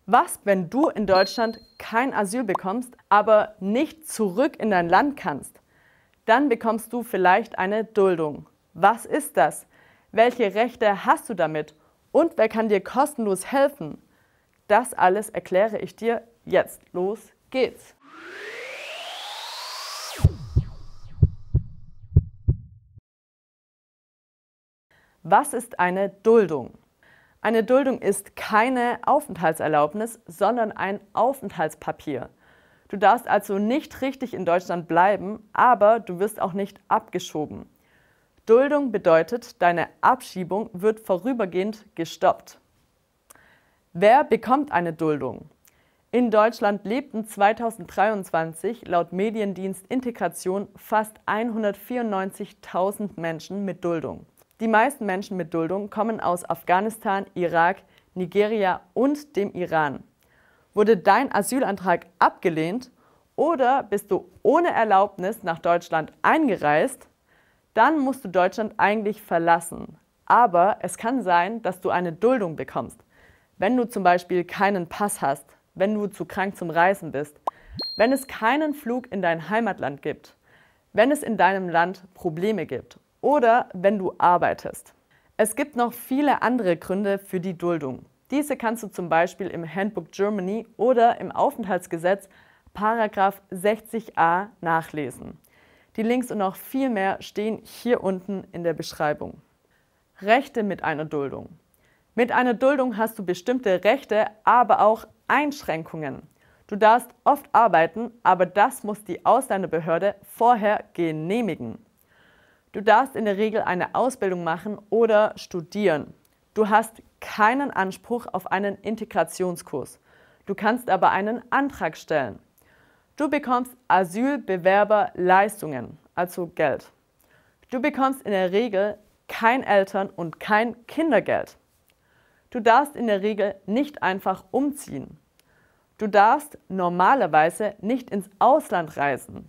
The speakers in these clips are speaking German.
Was, wenn du in Deutschland kein Asyl bekommst, aber nicht zurück in dein Land kannst? Dann bekommst du vielleicht eine Duldung. Was ist das? Welche Rechte hast du damit? Und wer kann dir kostenlos helfen? Das alles erkläre ich dir jetzt. Los geht's! Was ist eine Duldung? Eine Duldung ist keine Aufenthaltserlaubnis, sondern ein Aufenthaltspapier. Du darfst also nicht richtig in Deutschland bleiben, aber du wirst auch nicht abgeschoben. Duldung bedeutet, deine Abschiebung wird vorübergehend gestoppt. Wer bekommt eine Duldung? In Deutschland lebten 2023 laut Mediendienst Integration fast 194.000 Menschen mit Duldung. Die meisten Menschen mit Duldung kommen aus Afghanistan, Irak, Nigeria und dem Iran. Wurde dein Asylantrag abgelehnt oder bist du ohne Erlaubnis nach Deutschland eingereist, dann musst du Deutschland eigentlich verlassen. Aber es kann sein, dass du eine Duldung bekommst, wenn du zum Beispiel keinen Pass hast, wenn du zu krank zum Reisen bist, wenn es keinen Flug in dein Heimatland gibt, wenn es in deinem Land Probleme gibt oder wenn du arbeitest. Es gibt noch viele andere Gründe für die Duldung. Diese kannst du zum Beispiel im Handbook Germany oder im Aufenthaltsgesetz Paragraph 60a nachlesen. Die Links und noch viel mehr stehen hier unten in der Beschreibung. Rechte mit einer Duldung. Mit einer Duldung hast du bestimmte Rechte, aber auch Einschränkungen. Du darfst oft arbeiten, aber das muss die Ausländerbehörde vorher genehmigen. Du darfst in der Regel eine Ausbildung machen oder studieren. Du hast keinen Anspruch auf einen Integrationskurs. Du kannst aber einen Antrag stellen. Du bekommst Asylbewerberleistungen, also Geld. Du bekommst in der Regel kein Eltern- und kein Kindergeld. Du darfst in der Regel nicht einfach umziehen. Du darfst normalerweise nicht ins Ausland reisen.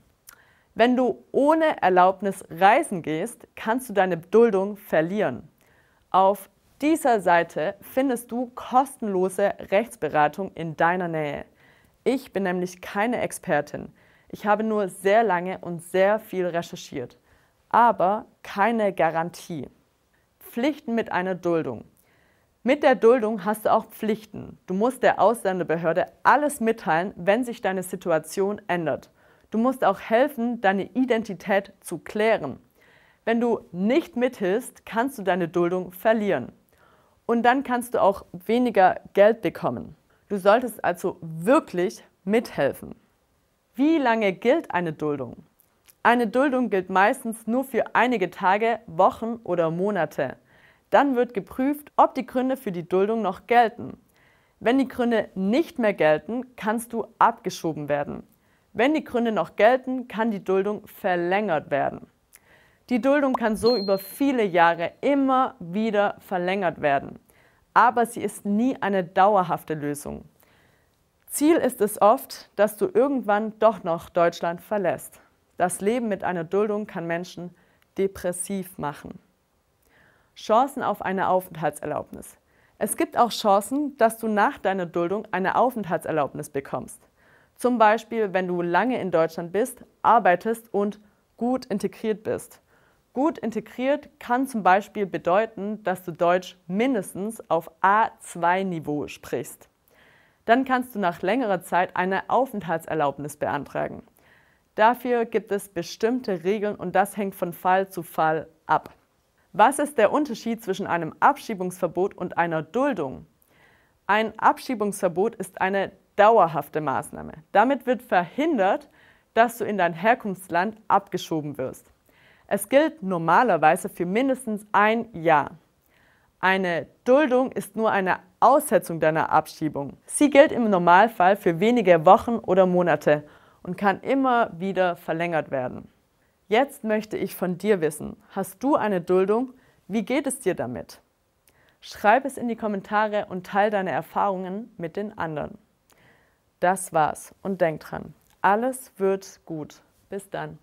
Wenn du ohne Erlaubnis reisen gehst, kannst du deine Duldung verlieren. Auf dieser Seite findest du kostenlose Rechtsberatung in deiner Nähe. Ich bin nämlich keine Expertin. Ich habe nur sehr lange und sehr viel recherchiert, aber keine Garantie. Pflichten mit einer Duldung. Mit der Duldung hast du auch Pflichten. Du musst der Ausländerbehörde alles mitteilen, wenn sich deine Situation ändert. Du musst auch helfen, deine Identität zu klären. Wenn du nicht mithilfst, kannst du deine Duldung verlieren. Und dann kannst du auch weniger Geld bekommen. Du solltest also wirklich mithelfen. Wie lange gilt eine Duldung? Eine Duldung gilt meistens nur für einige Tage, Wochen oder Monate. Dann wird geprüft, ob die Gründe für die Duldung noch gelten. Wenn die Gründe nicht mehr gelten, kannst du abgeschoben werden. Wenn die Gründe noch gelten, kann die Duldung verlängert werden. Die Duldung kann so über viele Jahre immer wieder verlängert werden. Aber sie ist nie eine dauerhafte Lösung. Ziel ist es oft, dass du irgendwann doch noch Deutschland verlässt. Das Leben mit einer Duldung kann Menschen depressiv machen. Chancen auf eine Aufenthaltserlaubnis. Es gibt auch Chancen, dass du nach deiner Duldung eine Aufenthaltserlaubnis bekommst. Zum Beispiel, wenn du lange in Deutschland bist, arbeitest und gut integriert bist. Gut integriert kann zum Beispiel bedeuten, dass du Deutsch mindestens auf A2-Niveau sprichst. Dann kannst du nach längerer Zeit eine Aufenthaltserlaubnis beantragen. Dafür gibt es bestimmte Regeln und das hängt von Fall zu Fall ab. Was ist der Unterschied zwischen einem Abschiebungsverbot und einer Duldung? Ein Abschiebungsverbot ist eine dauerhafte Maßnahme. Damit wird verhindert, dass du in dein Herkunftsland abgeschoben wirst. Es gilt normalerweise für mindestens ein Jahr. Eine Duldung ist nur eine Aussetzung deiner Abschiebung. Sie gilt im Normalfall für wenige Wochen oder Monate und kann immer wieder verlängert werden. Jetzt möchte ich von dir wissen, hast du eine Duldung? Wie geht es dir damit? Schreib es in die Kommentare und teile deine Erfahrungen mit den anderen. Das war's und denk dran, alles wird gut. Bis dann.